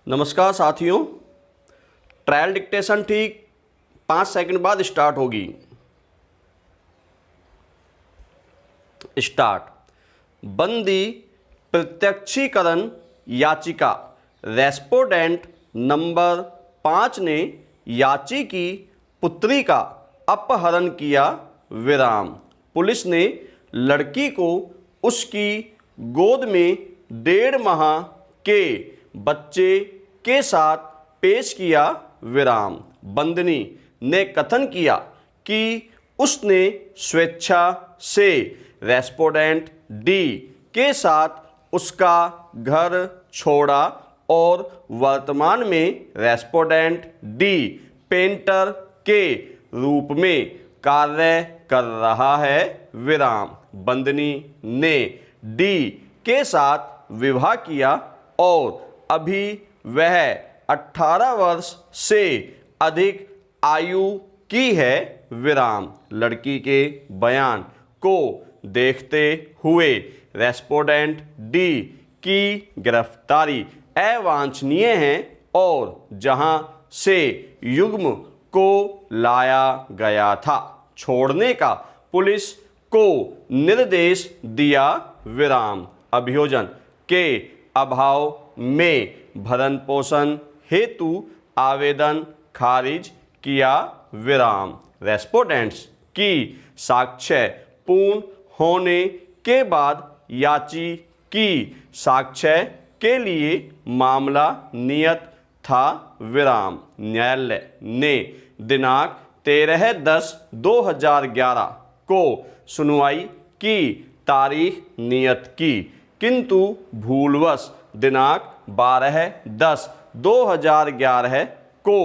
नमस्कार साथियों, trial dictation ठीक 5 सेकंड बाद स्टार्ट होगी। स्टार्ट। बंदी प्रत्यक्षीकरण याचिका रेस्पोंडेंट नंबर 5 ने याची की पुत्री का अपहरण किया विराम। पुलिस ने लड़की को उसकी गोद में 1.5 माह के बच्चे के साथ पेश किया विराम। बंदनी ने कथन किया कि उसने स्वेच्छा से रेस्पोंडेंट डी के साथ उसका घर छोड़ा और वर्तमान में रेस्पोंडेंट डी पेंटर के रूप में कार्य कर रहा है विराम। बंदनी ने डी के साथ विवाह किया और अभी वह 18 वर्ष से अधिक आयु की है विराम। लड़की के बयान को देखते हुए रेस्पोंडेंट डी की गिरफ्तारी अवांछनीय है और जहां से युग्म को लाया गया था छोड़ने का पुलिस को निर्देश दिया विराम। अभियोजन के अभाव में भरण पोषण हेतु आवेदन खारिज किया विराम। रेस्पोंडेंट्स की साक्ष्य पूर्ण होने के बाद याची की साक्ष्य के लिए मामला नियत था विराम। न्यायालय ने दिनांक 13/10/2011 को सुनवाई की तारीख नियत की, किंतु भूलवश दिनांक 12/10/2011 को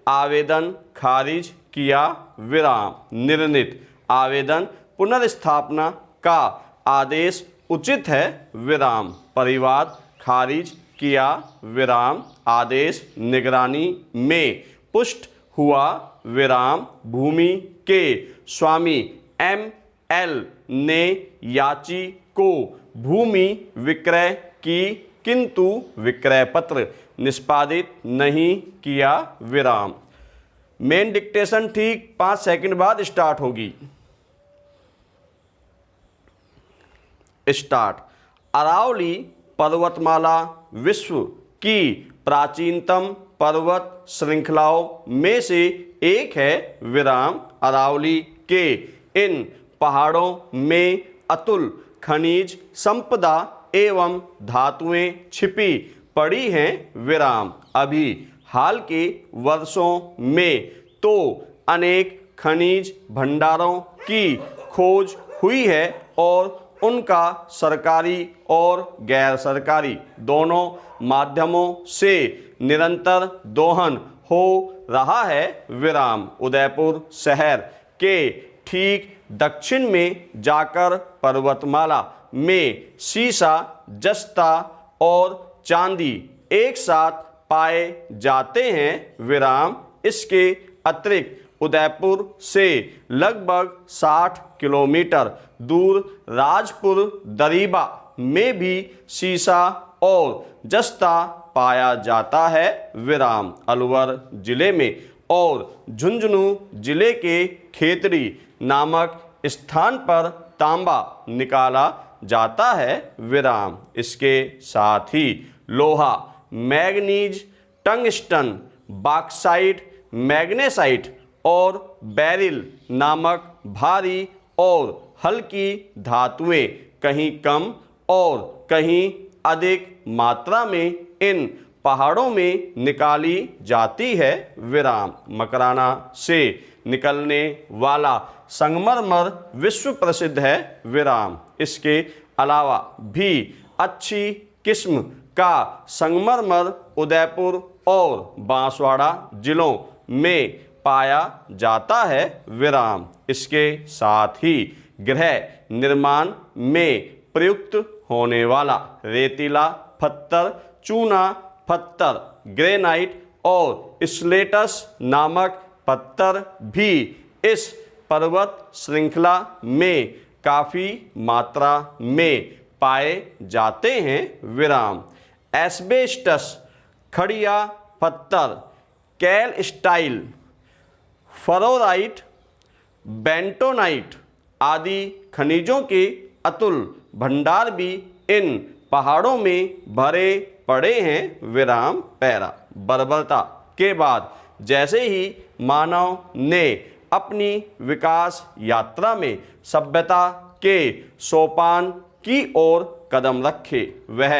आवेदन खारिज किया विराम। निर्णीत आवेदन पुनर्स्थापना का आदेश उचित है विराम। परिवाद खारिज किया विराम। आदेश निगरानी में पुष्ट हुआ विराम। भूमि के स्वामी M.L. ने याची को भूमि विक्रय की, किंतु विक्रय पत्र निष्पादित नहीं किया विराम। मेन डिक्टेशन ठीक 5 सेकंड बाद स्टार्ट होगी। स्टार्ट। अरावली पर्वतमाला विश्व की प्राचीनतम पर्वत श्रृंखलाओं में से एक है विराम। अरावली के इन पहाड़ों में अतुल खनिज संपदा एवं धातुएं छिपी पड़ी हैं विराम। अभी हाल के वर्षों में तो अनेक खनिज भंडारों की खोज हुई है और उनका सरकारी और गैर सरकारी दोनों माध्यमों से निरंतर दोहन हो रहा है विराम। उदयपुर शहर के ठीक दक्षिण में जाकर पर्वतमाला में सीसा, जस्ता और चांदी एक साथ पाए जाते हैं विराम। इसके अतिरिक्त उदयपुर से लगभग 60 किलोमीटर दूर राजपुर दरीबा में भी सीसा और जस्ता पाया जाता है विराम। अलवर जिले में और झुंझुनू जिले के खेतड़ी नामक स्थान पर तांबा निकाला जाता है विराम। इसके साथ ही लोहा, मैग्नीज, टंगस्टन, बॉक्साइट, मैग्नेसाइट और बेरिल नामक भारी और हल्की धातुएं कहीं कम और कहीं अधिक मात्रा में इन पहाड़ों में निकाली जाती है विराम। मकराना से निकलने वाला संगमरमर विश्व प्रसिद्ध है विराम। इसके अलावा भी अच्छी किस्म का संगमरमर उदयपुर और बांसवाड़ा जिलों में पाया जाता है विराम। इसके साथ ही गृह निर्माण में प्रयुक्त होने वाला रेतीला पत्थर, चूना पत्थर, ग्रेनाइट और स्लेटस नामक पत्थर भी इस पर्वत श्रृंखला में काफ़ी मात्रा में पाए जाते हैं विराम। एस्बेस्टस खड़िया पत्थर, कैल स्टाइल, फलोराइट, बेंटोनाइट आदि खनिजों के अतुल भंडार भी इन पहाड़ों में भरे पड़े हैं। विराम पैरा। बर्बरता के बाद जैसे ही मानव ने अपनी विकास यात्रा में सभ्यता के सोपान की ओर कदम रखे, वह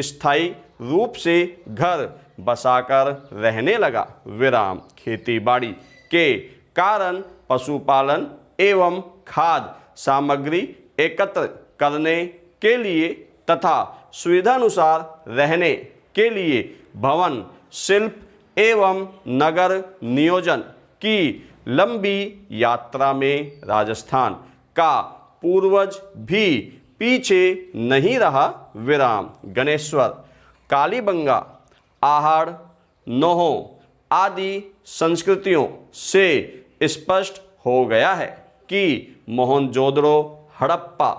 स्थायी रूप से घर बसाकर रहने लगा। विराम खेती बाड़ी के कारण पशुपालन एवं खाद्य सामग्री एकत्र करने के लिए तथा सुविधानुसार रहने के लिए भवन शिल्प एवं नगर नियोजन की लंबी यात्रा में राजस्थान का पूर्वज भी पीछे नहीं रहा। विराम गणेश्वर, कालीबंगा, आहड़, नोहो आदि संस्कृतियों से स्पष्ट हो गया है कि मोहनजोदड़ो, हड़प्पा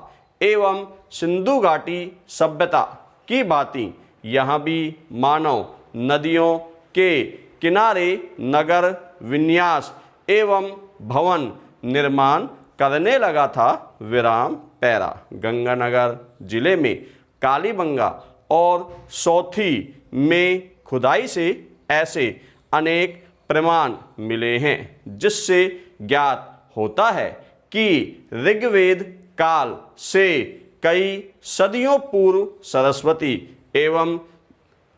एवं सिंधु घाटी सभ्यता की भांति यहाँ भी मानव नदियों के किनारे नगर विन्यास एवं भवन निर्माण करने लगा था। विराम पैरा। गंगानगर जिले में कालीबंगा और सौथी में खुदाई से ऐसे अनेक प्रमाण मिले हैं जिससे ज्ञात होता है कि ऋग्वेद काल से कई सदियों पूर्व सरस्वती एवं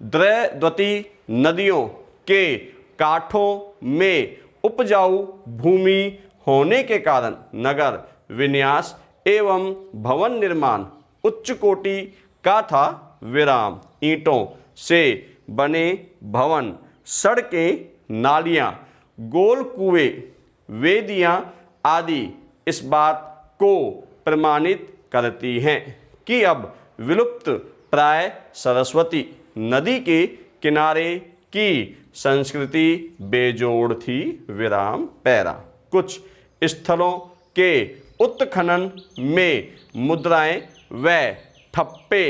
द्रवती नदियों के कांठों में उपजाऊ भूमि होने के कारण नगर विन्यास एवं भवन निर्माण उच्च कोटि का था। विराम ईंटों से बने भवन, सड़कें, नालियाँ, गोल कुएं, वेदियाँ आदि इस बात को प्रमाणित करती हैं कि अब विलुप्त प्राय सरस्वती नदी के किनारे की संस्कृति बेजोड़ थी। विराम पैरा। कुछ स्थलों के उत्खनन में मुद्राएं व ठप्पे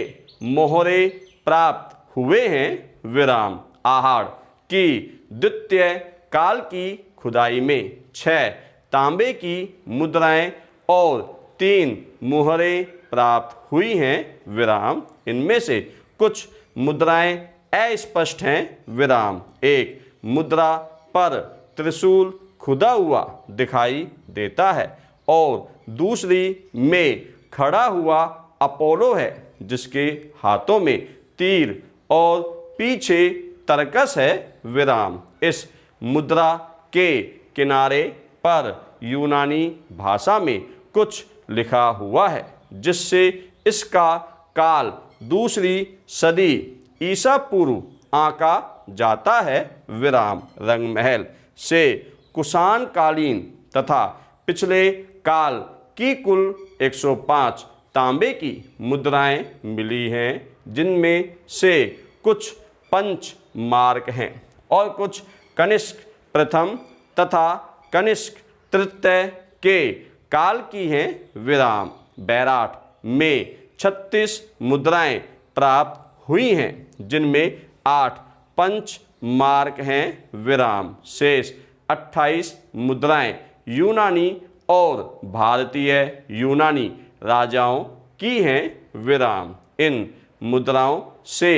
मोहरे प्राप्त हुए हैं। विराम आहड़ की द्वितीय काल की खुदाई में 6 तांबे की मुद्राएं और 3 मुहरे प्राप्त हुई हैं। विराम इनमें से कुछ मुद्राएं अस्पष्ट हैं। विराम एक मुद्रा पर त्रिशूल खुदा हुआ दिखाई देता है और दूसरी में खड़ा हुआ अपोलो है जिसके हाथों में तीर और पीछे तरकस है। विराम इस मुद्रा के किनारे पर यूनानी भाषा में कुछ लिखा हुआ है जिससे इसका काल दूसरी सदी ईसा पूर्व आंका जाता है। विराम रंग महल से कुषाण कालीन तथा पिछले काल की कुल 105 तांबे की मुद्राएं मिली हैं जिनमें से कुछ पंच मार्क हैं और कुछ कनिष्क प्रथम तथा कनिष्क तृतीय के काल की हैं। विराम बैराट में 36 मुद्राएं प्राप्त हुई हैं जिनमें 8 पंच मार्क हैं। विराम शेष 28 मुद्राएं यूनानी और भारतीय यूनानी राजाओं की हैं। विराम इन मुद्राओं से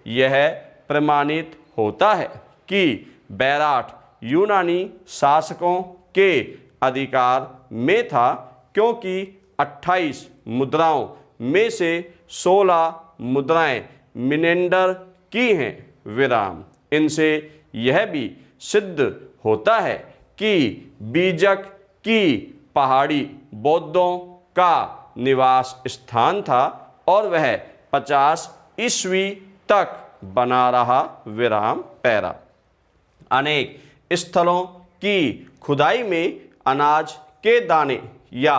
यह प्रमाणित होता है कि बैराट यूनानी शासकों के अधिकार में था क्योंकि 28 मुद्राओं में से 16 मुद्राएं मिनेंडर की हैं। विराम इनसे यह भी सिद्ध होता है कि बीजक की पहाड़ी बौद्धों का निवास स्थान था और वह 50 ईस्वी तक बना रहा। विराम पैरा। अनेक स्थलों की खुदाई में अनाज के दाने या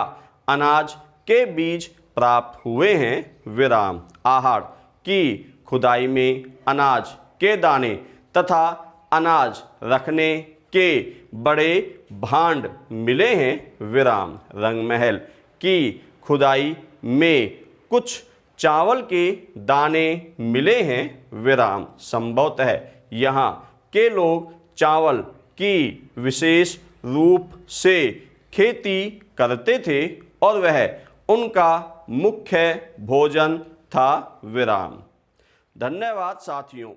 अनाज के बीज प्राप्त हुए हैं। विराम आहड़ की खुदाई में अनाज के दाने तथा अनाज रखने के बड़े भांड मिले हैं। विराम रंग महल की खुदाई में कुछ चावल के दाने मिले हैं। विराम संभवतः यहाँ के लोग चावल की विशेष रूप से खेती करते थे और वह उनका मुख्य भोजन था। विराम। धन्यवाद साथियों।